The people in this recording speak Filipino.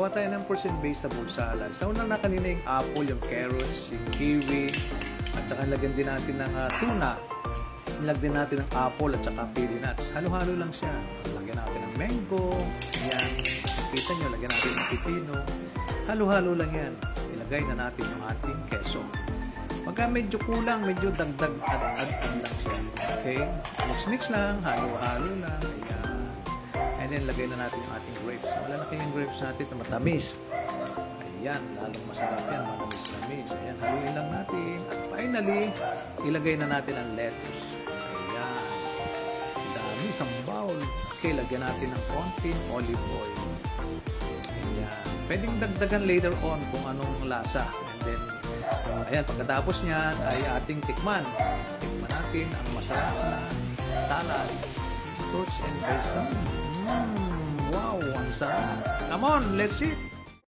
gawa tayo ng percent vegetable salad. Sa unang na kanina yung apple, yung carrots, yung kiwi, at saka lagyan din natin ng tuna. Lagyan natin ng apple at saka pili nuts. Halo-halo lang siya. Lagyan natin ng mango. Yan. Kita nyo, lagyan natin ng pipino. Halo-halo lang yan. Ilagay na natin yung ating keso. Pagka medyo kulang, medyo dagdag at lang siya. Okay? Mix-mix lang. Halo-halo lang. Ayan. And then, lagay na natin yung ating grapes. Malalaki yung grapes natin na matamis. Ayan. Lalong masarap yan. Matamis-tamis. Ayan. Haluin lang natin. At finally, ilagay na natin ang lettuce. Ayan. Dami, isang bowl. Okay, lagyan natin ng konting olive oil. Ayan. Pwedeng dagdagan later on kung anong lasa. And then, ayan, pagkatapos niyan ay ating tikman. Tikman natin ang masarap na salad. Fruits and vegetables. Wow, ang sarap. Come on, let's eat!